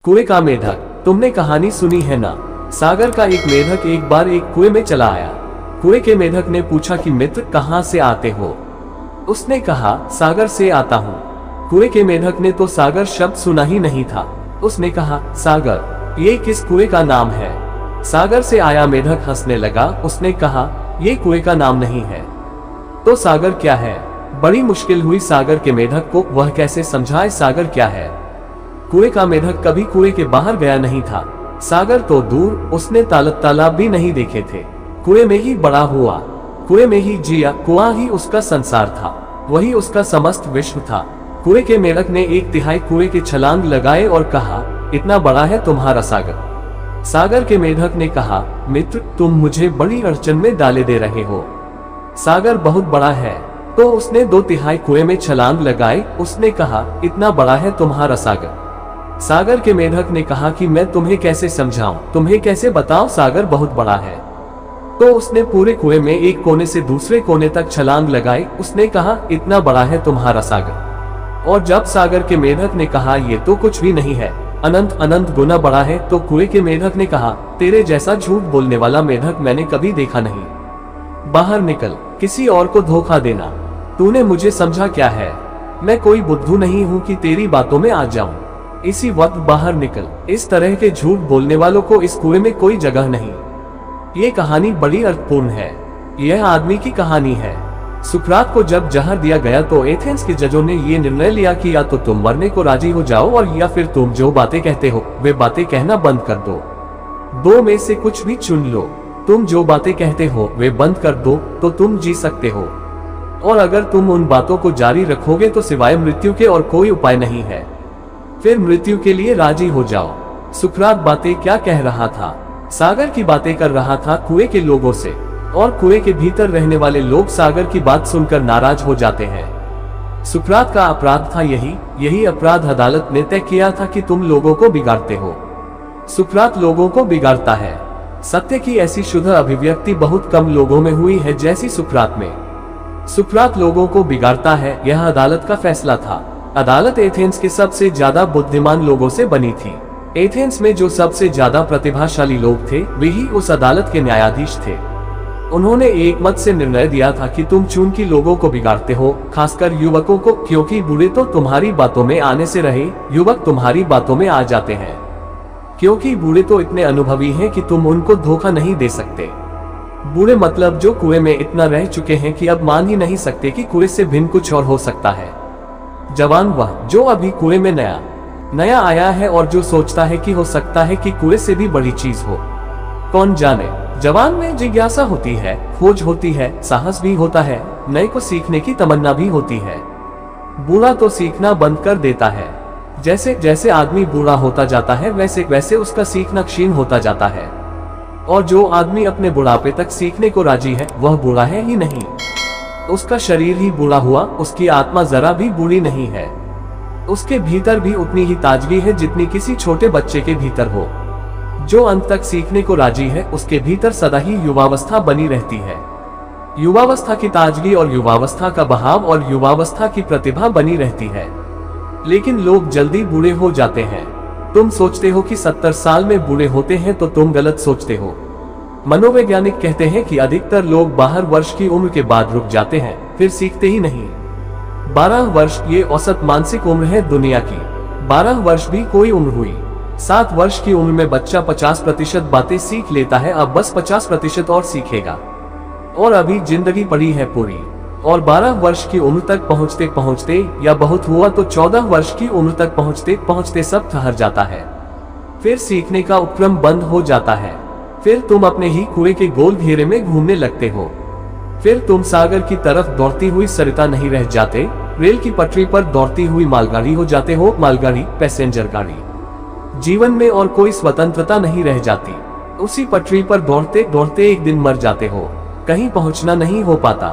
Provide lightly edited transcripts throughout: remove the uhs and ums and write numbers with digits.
कुएं का मेढक। तुमने कहानी सुनी है ना। सागर का एक मेढक एक बार एक कुएं में चला आया। कुएं के मेढक ने पूछा कि मित्र कहाँ से आते हो। उसने कहा सागर से आता हूँ। कुएं के मेढक ने तो सागर शब्द सुना ही नहीं था। उसने कहा सागर ये किस कुएं का नाम है। सागर से आया मेढक हंसने लगा। उसने कहा ये कुएं का नाम नहीं है तो सागर क्या है। बड़ी मुश्किल हुई सागर के मेढक को, वह कैसे समझाए सागर क्या है। कुएं का मेढक कभी कुएं के बाहर गया नहीं था। सागर तो दूर, उसने तालाब भी नहीं देखे थे। कुएं में ही बड़ा हुआ, कुएं में ही जिया। कुआं ही उसका संसार था, वही उसका समस्त विश्व था। कुएं के मेढक ने 1/3 कुएं के छलांग लगाए और कहा इतना बड़ा है तुम्हारा सागर। सागर के मेढक ने कहा मित्र तुम मुझे बड़ी अड़चन में डाले दे रहे हो। सागर बहुत बड़ा है। तो उसने 2/3 कुएं में छलांग लगाई। उसने कहा इतना बड़ा है तुम्हारा सागर। सागर के मेढक ने कहा कि मैं तुम्हें कैसे समझाऊं, तुम्हें कैसे बताऊं, सागर बहुत बड़ा है। तो उसने पूरे कुएं में एक कोने से दूसरे कोने तक छलांग लगाई। उसने कहा इतना बड़ा है तुम्हारा सागर। और जब सागर के मेढक ने कहा ये तो कुछ भी नहीं है, अनंत अनंत गुना बड़ा है, तो कुएं के मेढक ने कहा तेरे जैसा झूठ बोलने वाला मेढक मैंने कभी देखा नहीं। बाहर निकल, किसी और को धोखा देना। तूने मुझे समझा क्या है। मैं कोई बुद्धू नहीं हूँ कि तेरी बातों में आ जाऊं। इसी वक्त बाहर निकल। इस तरह के झूठ बोलने वालों को इस कुएं में कोई जगह नहीं। ये कहानी बड़ी अर्थपूर्ण है। यह आदमी की कहानी है। सुकरात को जब जहर दिया गया तो एथेंस के जजों ने ये निर्णय लिया कि या तो तुम मरने को राजी हो जाओ और या फिर तुम जो बातें कहते हो वे बातें कहना बंद कर दो। दो में से कुछ भी चुन लो। तुम जो बातें कहते हो वे बंद कर दो तो तुम जी सकते हो, और अगर तुम उन बातों को जारी रखोगे तो सिवाय मृत्यु के और कोई उपाय नहीं है। फिर मृत्यु के लिए राजी हो जाओ। सुकरात बातें क्या कह रहा था। सागर की बातें कर रहा था कुएं के लोगों से, और कुएं के भीतर रहने वाले लोग सागर की बात सुनकर नाराज हो जाते हैं। सुकरात का अपराध था यही अपराध अदालत ने तय किया था कि तुम लोगों को बिगाड़ते हो। सुकरात लोगों को बिगाड़ता है। सत्य की ऐसी शुद्ध अभिव्यक्ति बहुत कम लोगों में हुई है जैसी सुकरात में। सुकरात लोगों को बिगाड़ता है, यह अदालत का फैसला था। अदालत एथेंस के सबसे ज्यादा बुद्धिमान लोगों से बनी थी। एथेंस में जो सबसे ज्यादा प्रतिभाशाली लोग थे वे ही उस अदालत के न्यायाधीश थे। उन्होंने एक मत से निर्णय दिया था कि तुम चूंकि लोगों को बिगाड़ते हो, खासकर युवकों को, क्योंकि बूढ़े तो तुम्हारी बातों में आने से रहे, युवक तुम्हारी बातों में आ जाते हैं। क्योंकि बूढ़े तो इतने अनुभवी हैं कि तुम उनको धोखा नहीं दे सकते। बूढ़े मतलब जो कुएं में इतना रह चुके हैं कि अब मान ही नहीं सकते कि कुएं से भिन्न कुछ और हो सकता है। जवान वह जो अभी कुएं में नया आया है और जो सोचता है कि हो सकता है कि कुएं से भी बड़ी चीज हो। कौन जाने। जवान में जिज्ञासा होती है, खोज होती है, साहस भी होता है, नए को सीखने की तमन्ना भी होती है। बूढ़ा तो सीखना बंद कर देता है। जैसे जैसे आदमी बूढ़ा होता जाता है वैसे वैसे उसका सीखना क्षीण होता जाता है। और जो आदमी अपने बुढ़ापे तक सीखने को राजी है वह बूढ़ा है ही नहीं। उसका शरीर ही बूढ़ा हुआ, उसकी आत्मा जरा भी बूढ़ी नहीं है। उसके भीतर भी उतनी ही ताजगी है जितनी किसी छोटे बच्चे के भीतर हो। जो अंत तक सीखने को राजी है उसके भीतर सदा ही युवावस्था बनी रहती है। युवावस्था की ताजगी और युवावस्था का बहाव और युवावस्था की प्रतिभा बनी रहती है। लेकिन लोग जल्दी बूढ़े हो जाते हैं। तुम सोचते हो कि 70 साल में बूढ़े होते हैं तो तुम गलत सोचते हो। मनोवैज्ञानिक कहते हैं कि अधिकतर लोग 12 वर्ष की उम्र के बाद रुक जाते हैं, फिर सीखते ही नहीं। 12 वर्ष ये औसत मानसिक उम्र है दुनिया की। 12 वर्ष भी कोई उम्र हुई। 7 वर्ष की उम्र में बच्चा 50% बातें सीख लेता है, अब बस 50% और सीखेगा, और अभी जिंदगी पड़ी है पूरी। और 12 वर्ष की उम्र तक पहुंचते पहुंचते, या बहुत हुआ तो 14 वर्ष की उम्र तक पहुंचते पहुंचते सब ठहर जाता है। फिर सीखने का उपक्रम बंद हो जाता है। फिर तुम अपने ही कुएं के गोल घेरे में घूमने लगते हो। फिर तुम सागर की तरफ दौड़ती हुई सरिता नहीं रह जाते, रेल की पटरी पर दौड़ती हुई मालगाड़ी हो जाते हो। मालगाड़ी, पैसेंजर गाड़ी। जीवन में और कोई स्वतंत्रता नहीं रह जाती। उसी पटरी पर दौड़ते दौड़ते एक दिन मर जाते हो। कहीं पहुंचना नहीं हो पाता।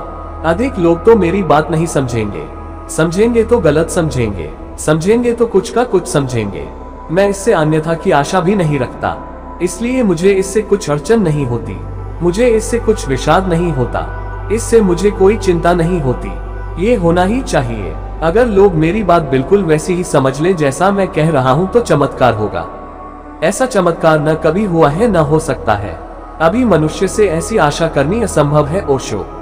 अधिक लोग तो मेरी बात नहीं समझेंगे तो गलत समझेंगे तो कुछ का कुछ समझेंगे। मैं इससे अन्यथा की आशा भी नहीं रखता, इसलिए मुझे इससे कुछ अड़चन नहीं होती। मुझे इससे कुछ विषाद नहीं होता। इससे मुझे कोई चिंता नहीं होती। ये होना ही चाहिए। अगर लोग मेरी बात बिल्कुल वैसी ही समझ लें जैसा मैं कह रहा हूँ तो चमत्कार होगा। ऐसा चमत्कार न कभी हुआ है न हो सकता है। अभी मनुष्य से ऐसी आशा करनी असंभव है। ओशो।